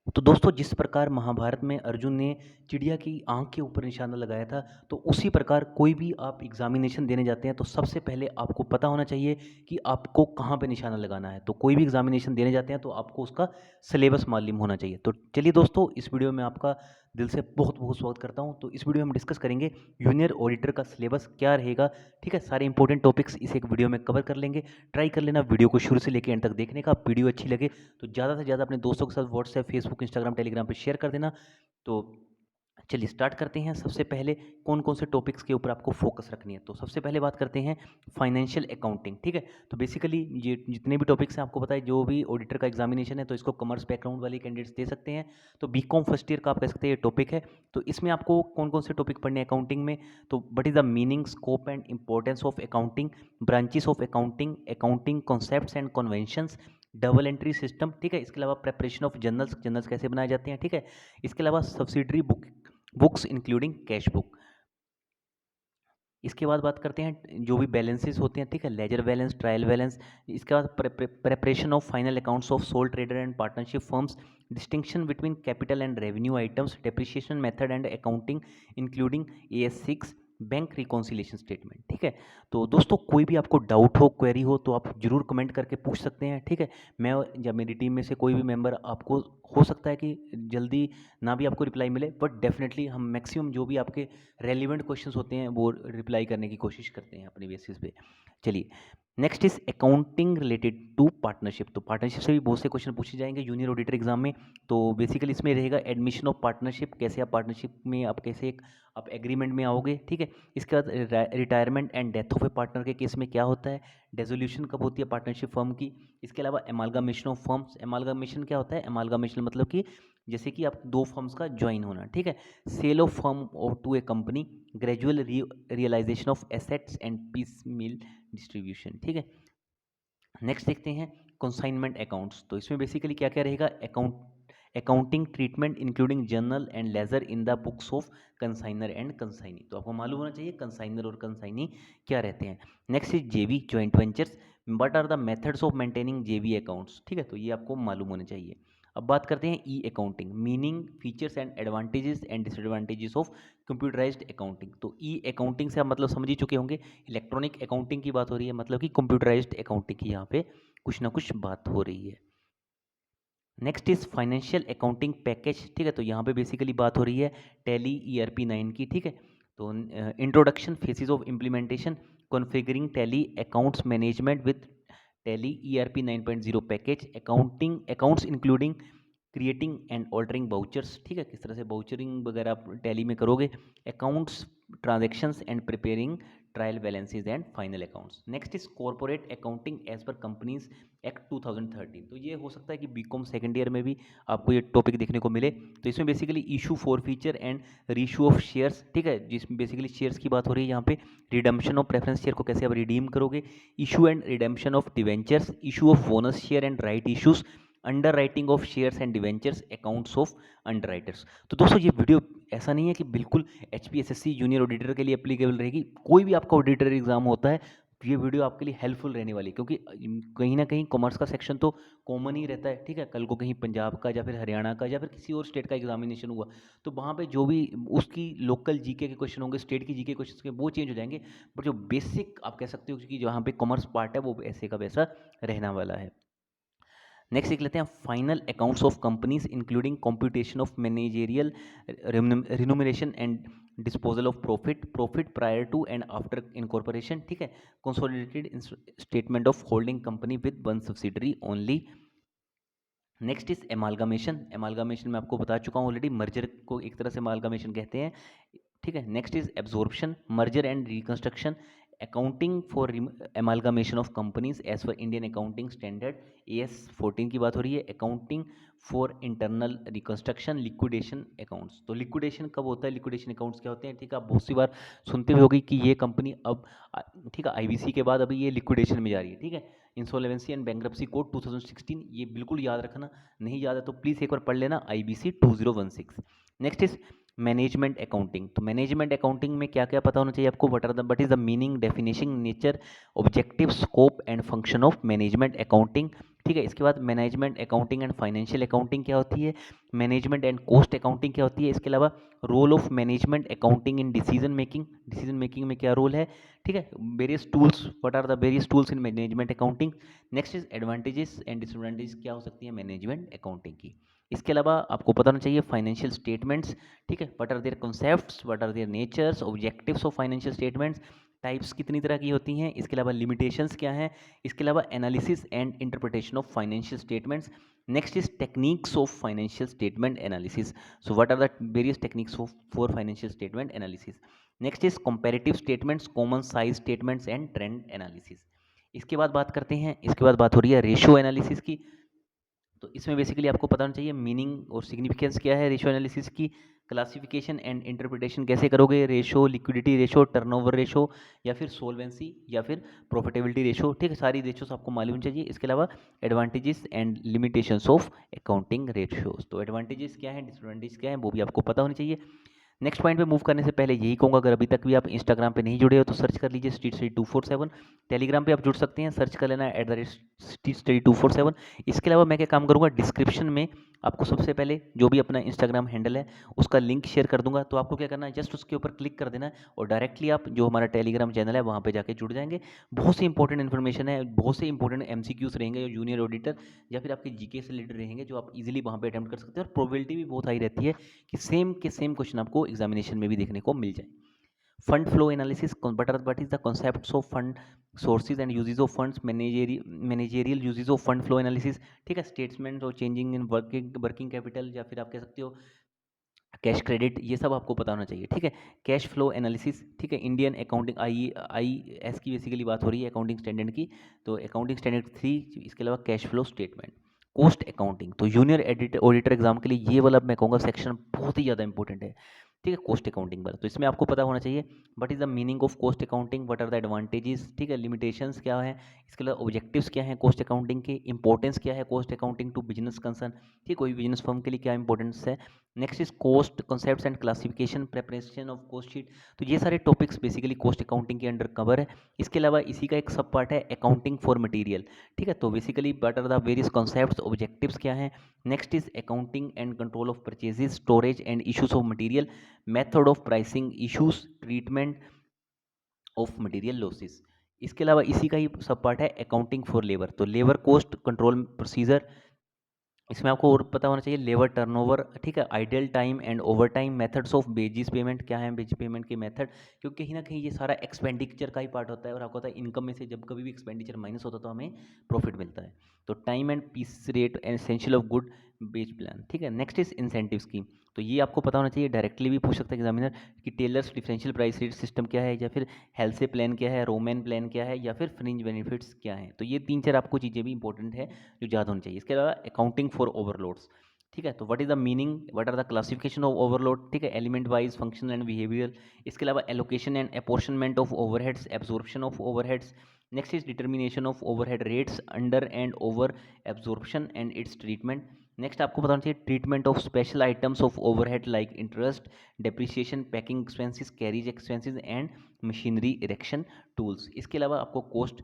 तो दोस्तों जिस प्रकार महाभारत में अर्जुन ने चिड़िया की आँख के ऊपर निशाना लगाया था, तो उसी प्रकार कोई भी आप एग्ज़ामिनेशन देने जाते हैं, तो सबसे पहले आपको पता होना चाहिए कि आपको कहाँ पे निशाना लगाना है। तो कोई भी एग्ज़ामिनेशन देने जाते हैं, तो आपको उसका सिलेबस मालूम होना चाहिए। तो चलिए दोस्तों, इस वीडियो में आपका दिल से बहुत-बहुत स्वागत करता हूँ। तो इस वीडियो में हम डिस्कस करेंगे जूनियर ऑडिटर का सिलेबस क्या रहेगा, ठीक है? सारे इंपॉर्टेंट टॉपिक्स इस एक वीडियो में कवर कर लेंगे। ट्राई कर लेना वीडियो को शुरू से लेके एंड तक देखने का। वीडियो अच्छी लगे तो ज़्यादा से ज़्यादा अपने दोस्तों के साथ व्हाट्सएप, फेसबुक, इंस्टाग्राम, टेलीग्राम पे शेयर कर देना। तो चलिए स्टार्ट करते हैं। सबसे पहले कौन-कौन से टॉपिक्स के ऊपर आपको फोकस रखनी है। तो सबसे पहले बात करते हैं फाइनेंशियल अकाउंटिंग, ठीक है? तो बेसिकली ये जितने भी टॉपिक्स हैं आपको पता है, जो भी ऑडिटर का एग्जामिनेशन है तो इसको कॉमर्स बैकग्राउंड वाले कैंडिडेट्स दे सकते हैं। तो बीकॉम फर्स्ट ईयर का आप कह सकते हैं ये टॉपिक है। तो इसमें आपको कौन-कौन से टॉपिक पढ़ने हैं अकाउंटिंग में? तो what is the meaning, scope and importance of accounting, branches of accounting, accounting concepts and conventions, double entry system, ठीक है? इसके अलावा प्रिपरेशन ऑफ जर्नल्स, जर्नल्स कैसे बनाए जाते हैं, ठीक है? इसके अलावा subsidiary books including cash book. इसके बाद बात करते हैं जो भी बैलेंसेस होते हैं, ठीक है? Ledger balance, trial balance. इसके बाद preparation of final accounts of soul trader and partnership firms, distinction between capital and revenue items, depreciation method and accounting including AS6, bank reconciliation statement, ठीक है? तो दोस्तों कोई भी आपको डाउट हो, क्वेरी हो तो आप जरूर कमेंट करके पूछ सकते हैं, ठीक है? मैं या मेरी टीम में से कोई भी मेंबर आपको, हो सकता है कि जल्दी ना भी आपको रिप्लाई मिले, बट डेफिनेटली हम मैक्सिमम जो भी आपके रेलिवेंट क्वेश्चंस होते हैं वो रिप्लाई करने की कोशिश करते हैं अपने बेसिस पे। चलिए, next is accounting related to partnership. तो पार्टनरशिप से भी बहुत से क्वेश्चन पूछे जाएंगे जूनियर ऑडिटर एग्जाम में। तो बेसिकली इसमें रहेगा एडमिशन ऑफ पार्टनरशिप, कैसे आप पार्टनरशिप में आप कैसे एक आप एग्रीमेंट में आओगे, ठीक है? इसके बाद retirement and death of A partner के केस में क्या होता है, डेजोल्यूशन कब होती है पार्टनरशिप फर्म की। इसके अलावा एमालगामेशन ऑफ फर्म्स, एमालगामेशन क्या होता है, एमालगामेशन मतलब कि जैसे कि आप दो फर्म्स का ज्वाइन होना, ठीक है? Sale of firm to a company, gradual realisation of assets and piecemeal distribution, ठीक है? नेक्स्ट देखते हैं कंसाइनमेंट अकाउंट्स। तो इसमें बेसिकली क्या क्या रहेगा, accounting treatment including journal and ledger in the books of consignor and consignee. तो आपको मालूम होना चाहिए कंसाइनर और कंसाइनी क्या रहते हैं। Next is JV joint ventures, what are the methods of maintaining JV accounts, ठीक है? तो ये आपको मालूम होने चाहिए। अब बात करते हैं e accounting, meaning, features and advantages and disadvantages of computerised accounting. तो ई अकाउंटिंग से आप मतलब समझ ही चुके होंगे, इलेक्ट्रॉनिक अकाउंटिंग की बात हो रही है, मतलब कि कंप्यूटराइज्ड अकाउंटिंग की यहाँ पे कुछ ना कुछ बात हो रही है। Next is financial accounting package, ठीक है? तो यहाँ पे बेसिकली बात हो रही है टैली ERP 9 की, ठीक है? तो introduction, faces of implementation, configuring tally accounts management with tally ERP 9.0 package, accounting accounts including creating and altering vouchers, ठीक है? किस तरह से बाउचरिंग वगैरह आप टैली में करोगे, accounts transactions and preparing trial balances and final accounts. Next is corporate accounting as per companies act 2013। तो ये हो सकता है कि बीकॉम सेकंड ईयर में भी आपको ये टॉपिक देखने को मिले। तो इसमें basically issue for feature and reissue of shares, ठीक है? जिसमें बेसिकली शेयर्स की बात हो रही है यहाँ पे, रिडम्पशन ऑफ प्रेफरेंस शेयर को कैसे आप रिडीम करोगे, issue and redemption of debentures, issue of bonus share and right issues, under writing of shares and debentures, accounts of under writers. तो दोस्तों ये वीडियो ऐसा नहीं है कि बिल्कुल HPSSC जूनियर ऑडिटर के लिए एप्लीकेबल रहेगी, कोई भी आपका ऑडिटर एग्जाम होता है ये वीडियो आपके लिए हेल्पफुल रहने वाली है, क्योंकि कहीं ना कहीं कॉमर्स का सेक्शन तो कॉमन ही रहता है, ठीक है? कल को कहीं पंजाब का या फिर हरियाणा का या फिर किसी और स्टेट का एग्जामिनेशन हुआ तो वहाँ पे जो भी उसकी लोकल जीके के क्वेश्चन होंगे, स्टेट की जीके क्वेश्चन के वो चेंज हो जाएंगे, बट जो बेसिक आप कह सकते हो कि जहाँ पे कॉमर्स पार्ट है वो ऐसे का वैसा रहना वाला है। नेक्स्ट देख लेते हैं final accounts of companies including computation of managerial remuneration and disposal of profit, profit prior to and after incorporation, ठीक है? Consolidated statement of holding company with one subsidiary only. Next is amalgamation, amalgamation में आपको बता चुका हूँ already, merger को एक तरह से एमालगामेशन कहते हैं, ठीक है? Next is absorption, merger and reconstruction, accounting for amalgamation of companies as per Indian accounting standard AS 14 की बात हो रही है, accounting for internal reconstruction, liquidation accounts. तो लिक्विडेशन कब होता है, लिक्विडेशन अकाउंट्स क्या होते हैं, ठीक है? आप बहुत सी बार सुनते भी होगी कि ये कंपनी अब ठीक है IBC के बाद अभी ये लिक्विडेशन में जा रही है, ठीक है? इंसॉल्वेंसी एंड बैंक्रप्सी कोड 2016, ये बिल्कुल याद रखना, नहीं याद है तो प्लीज़ एक बार पढ़ लेना, IBC 2016। Next is management accounting. तो मैनेजमेंट अकाउंटिंग में क्या क्या पता होना चाहिए आपको, what is the meaning, definition, nature, objective, scope and function of management accounting, ठीक है। इसके बाद management accounting and financial accounting क्या होती है, मैनेजमेंट एंड कॉस्ट अकाउंटिंग क्या होती है, इसके अलावा role of management accounting in decision making में क्या रोल है, ठीक है। Various tools, what are the various tools in management accounting. Next is advantages and disadvantages क्या हो सकती है मैनेजमेंट अकाउंटिंग की। इसके अलावा आपको पता होना चाहिए फाइनेंशियल स्टेटमेंट्स, ठीक है, what are their concepts, what are their natures, objectives of financial statements, types कितनी तरह की होती हैं, इसके अलावा लिमिटेशंस क्या हैं, इसके अलावा analysis and interpretation of financial statements. Next is techniques of financial statement analysis, so what are the various techniques for financial statement analysis. Next is comparative statements, common size statements and trend analysis. इसके बाद बात करते हैं, इसके बाद बात हो रही है रेशियो एनालिसिस की। तो इसमें बेसिकली आपको पता होना चाहिए मीनिंग और सिग्निफिकेंस क्या है रेशियो एनालिसिस की, क्लासिफिकेशन एंड इंटरप्रिटेशन कैसे करोगे, ratio, liquidity ratio, turnover ratio, या फिर सोलवेंसी, या फिर प्रॉफिटेबिलिटी रेशो, ठीक है, सारी रेशोस आपको मालूम चाहिए। इसके अलावा advantages and limitations of accounting ratios, तो एडवांटेजेस क्या है, डिसएडवांटेज क्या है, वो भी आपको पता होनी चाहिए। नेक्स्ट पॉइंट पे मूव करने से पहले यही कहूँगा, अगर अभी तक भी आप इंस्टाग्राम पे नहीं जुड़े हो तो सर्च कर लीजिए स्ट्रीट स्टडी 247। टेलीग्राम पे आप जुड़ सकते हैं, सर्च कर लेना @स्ट्रीट स्टडी 247। इसके अलावा मैं क्या काम करूँगा, डिस्क्रिप्शन में आपको सबसे पहले जो भी अपना इंस्टाग्राम हैंडल है उसका लिंक शेयर कर दूंगा। तो आपको क्या करना है, जस्ट उसके ऊपर क्लिक कर देना है और डायरेक्टली आप जो हमारा टेलीग्राम चैनल है वहाँ पे जाके जुड़ जाएंगे। बहुत सी इंपॉर्टेंट इन्फॉर्मेशन है, बहुत से इंपॉर्टेंट एमसीक्यूज रहेंगे जो जूनियर ऑडिटर या फिर आपके जीके से रिलेटेड रहेंगे, जो आप इजीली वहाँ पे अटेम्प्ट कर सकते हैं, और प्रोबेबिलिटी भी बहुत हाई रहती है कि सेम के सेम क्वेश्चन आपको एग्जामिनेशन में भी देखने को मिल जाए। Fund flow analysis, what is the concepts of fund sources and uses of funds, managerial uses of fund flow analysis, ठीक है, स्टेटमेंट और चेंजिंग इन वर्किंग कैपिटल, या फिर आप कह सकते हो कैश क्रेडिट, ये सब आपको पता होना चाहिए, ठीक है। कैश फ्लो एनालिसिस, ठीक है, इंडियन अकाउंटिंग IAS की बेसिकली बात हो रही है अकाउंटिंग स्टैंडर्ड की, तो अकाउंटिंग स्टैंडर्ड 3। इसके अलावा cash flow statement, cost accounting, तो जूनियर एडिटर ऑडिटर एग्जाम के लिए ये वाला मैं कहूँगा सेक्शन बहुत ही ज़्यादा इंपॉर्टेंट है, ठीक है, कॉस्ट अकाउंटिंग वाला। तो इसमें आपको पता होना चाहिए what is the meaning of cost accounting, what are the advantages, ठीक है, लिमिटेशंस क्या है, इसके अलावा ऑब्जेक्टिव्स क्या है कॉस्ट अकाउंटिंग के, इंपॉर्टेंस क्या है cost accounting to business concern, ठीक, कोई बिजनेस फर्म के लिए क्या इंपॉर्टेंस है। Next is cost concepts and classification, preparation of cost sheet, तो ये सारे टॉपिक्स बेसिकली कॉस्ट अकाउंटिंग के अंडर कवर है। इसके अलावा इसी का एक सब पार्ट है अकाउंटिंग फॉर मटेरियल, ठीक है, तो basically what are the various concepts, objectives क्या हैं। Next is accounting and control of purchases, storage and issues of material, method of pricing issues, treatment of material losses. इसके अलावा इसी का ही सब पार्ट है अकाउंटिंग फॉर लेबर, तो labour cost control procedure, इसमें आपको और पता होना चाहिए लेबर टर्नओवर, ठीक है, idle time and over time, methods of wages payment, क्या है बेजिस पेमेंट के मेथड, क्योंकि कहीं ना कहीं ये सारा एक्सपेंडिचर का ही पार्ट होता है, और आपको पता है इनकम में से जब कभी भी एक्सपेंडिचर माइनस होता है तो हमें प्रॉफिट मिलता है। तो time and piece rate and essential of good wage plan, ठीक है। नेक्स्ट इज इंसेंटिव स्कीम, तो ये आपको पता होना चाहिए, डायरेक्टली भी पूछ सकता है एग्जामिनर कि Taylor's differential price rate system क्या है, या फिर हेल्थ से प्लान क्या है, रोमैन प्लान क्या है, या फिर फ्रिंज बेनिफिट्स क्या है। तो ये तीन चार आपको चीज़ें भी इंपॉर्टेंट है जो याद होनी चाहिए। इसके अलावा अकाउंटिंग फॉर ओवरलोड्स, ठीक है, तो what is the meaning, what are the classification of overload, ठीक है, element wise, functional and behaviour. इसके अलावा allocation and apportionment of overheads, absorption of overheads. Next is determination of overhead rates under and over absorption and its treatment. Next आपको बताना चाहिए treatment of special items of overhead like interest, depreciation, packing expenses, carriage expenses and machinery erection tools. इसके अलावा आपको cost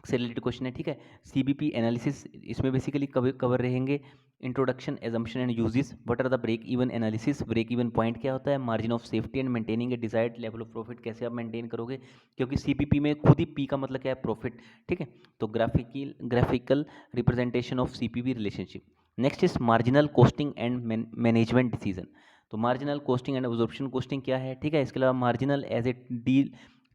से related question है, ठीक है, CBP एनालिसिस, इसमें बेसिकली कवर रहेंगे introduction, assumption and uses, what are the break even analysis, break even point क्या होता है, margin of safety and maintaining a desired level of profit, कैसे आप मेंटेन करोगे, क्योंकि CPP में खुद ही P का मतलब क्या है, प्रॉफिट, ठीक है, तो graphical representation of CPP relationship. Next is marginal costing and management decision, तो marginal costing and absorption costing क्या है, ठीक है, इसके अलावा मार्जिनल एज ए डील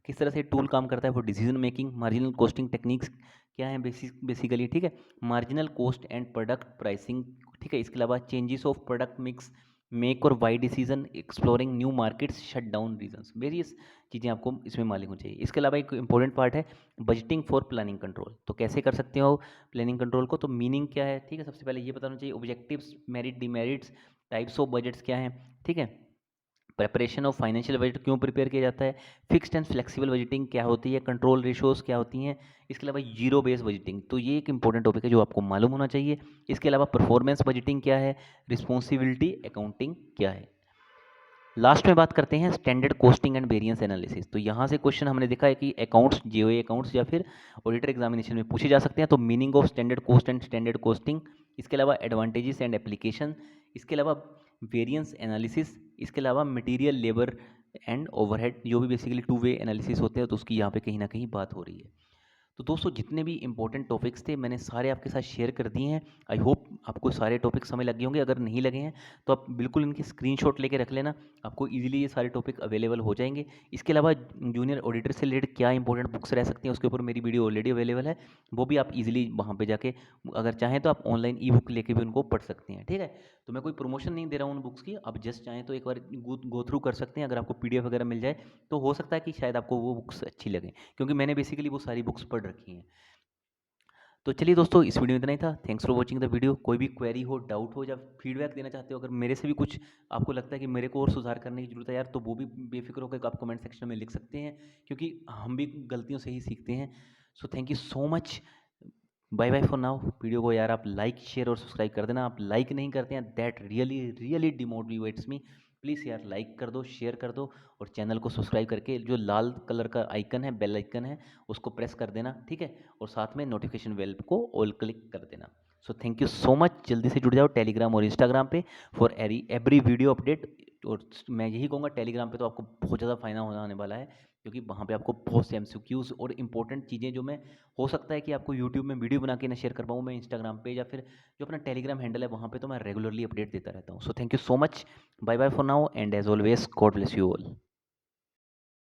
किस तरह से टूल काम करता है for decision making, marginal costing techniques क्या है बेसिकली, ठीक है, marginal cost and product pricing, ठीक है, इसके अलावा changes of product mix, make or buy decision, exploring new markets, shut down reasons, various चीज़ें आपको इसमें मालूम होनी चाहिए। इसके अलावा एक इंपॉर्टेंट पार्ट है बजटिंग फॉर प्लानिंग कंट्रोल, तो कैसे कर सकते हो प्लानिंग कंट्रोल को, तो मीनिंग क्या है, ठीक है, सबसे पहले ये बताना चाहिए objectives, merit, demerits, types of budgets क्या हैं, ठीक है, प्रेपरेशन ऑफ फाइनेंशियल बजट क्यों प्रिपेयर किया जाता है, फिक्स्ड एंड फ्लेक्सिबल बजटिंग क्या होती है, कंट्रोल रेशोज क्या होती हैं, इसके अलावा जीरो बेस बजटिंग, तो ये एक इंपॉर्टेंट टॉपिक है जो आपको मालूम होना चाहिए। इसके अलावा परफॉर्मेंस बजटिंग क्या है, रिस्पॉन्सिबिलिटी अकाउंटिंग क्या है। लास्ट में बात करते हैं standard costing and variance analysis. तो यहाँ से क्वेश्चन हमने देखा है कि अकाउंट्स, जीओए अकाउंट्स या फिर ऑडिटर एग्जामिनेशन में पूछे जा सकते हैं। तो meaning of standard cost and standard costing, इसके अलावा एडवांटेजेस एंड एप्लीकेशन, इसके अलावा वेरिएंस एनालिसिस, इसके अलावा मटेरियल, लेबर एंड ओवरहेड, जो भी बेसिकली टू वे एनालिसिस होते हैं, तो उसकी यहाँ पे कहीं ना कहीं बात हो रही है। तो दोस्तों जितने भी इंपॉर्टेंट टॉपिक्स थे मैंने सारे आपके साथ शेयर कर दिए हैं। आई होप आपको सारे टॉपिक समझ लगे होंगे। अगर नहीं लगे हैं तो आप बिल्कुल इनकी स्क्रीनशॉट लेके रख लेना, आपको इजीली ये सारे टॉपिक अवेलेबल हो जाएंगे। इसके अलावा जूनियर ऑडिटर से रिलेटेड क्या इंपॉर्टेंट बुक्स रह सकती हैं उसके ऊपर मेरी वीडियो ऑलरेडी अवेलेबल है, वो भी आप इजीली वहाँ पे जाके अगर चाहें तो आप ऑनलाइन ई बुक लेके भी उनको पढ़ सकते हैं। ठीक है, तो मैं कोई प्रमोशन नहीं दे रहा हूँ उन बुक्स की, आप जस्ट चाहें तो एक बार गो थ्रू कर सकते हैं। अगर आपको पीडीएफ वगैरह मिल जाए तो हो सकता है कि शायद आपको वो बुक्स अच्छी लगें, क्योंकि मैंने बेसिकली वो सारी बुक्स पढ़ रखी हैं। तो चलिए दोस्तों, इस वीडियो में इतना ही था। Thanks for watching the video. कोई भी क्वेरी हो, डाउट हो या फीडबैक देना चाहते हो, अगर मेरे से भी कुछ आपको लगता है कि मेरे को और सुधार करने की जरूरत है यार, तो वो भी बेफिक्र होकर आप कमेंट सेक्शन में लिख सकते हैं, क्योंकि हम भी गलतियों से ही सीखते हैं। So thank you so much, bye bye for now. Video को यार आप लाइक, शेयर और सब्सक्राइब कर देना। आप लाइक नहीं करते हैं, that really really demotivates me. Please यार लाइक कर दो, शेयर कर दो, और चैनल को सब्सक्राइब करके जो लाल कलर का आइकन है, बेल आइकन है, उसको प्रेस कर देना। ठीक है, और साथ में नोटिफिकेशन बेल को ऑल क्लिक कर देना। सो थैंक यू सो मच। जल्दी से जुड़ जाओ टेलीग्राम और इंस्टाग्राम पे फॉर एवरी वीडियो अपडेट। और मैं यही कहूँगा, टेलीग्राम पे तो आपको बहुत ज़्यादा फ़ायदा होने वाला है, क्योंकि वहाँ पे आपको बहुत से एमसीक्यूज़ और इंपॉर्टेंट चीज़ें जो मैं हो सकता है कि आपको यूट्यूब में वीडियो बना के ना शेयर कर पाऊँ, मैं इंस्टाग्राम पे या फिर जो अपना टेलीग्राम हैंडल है वहाँ पे तो मैं रेगुलरली अपडेट देता रहता हूँ। So thank you so much, bye bye for now, and as always God bless you all.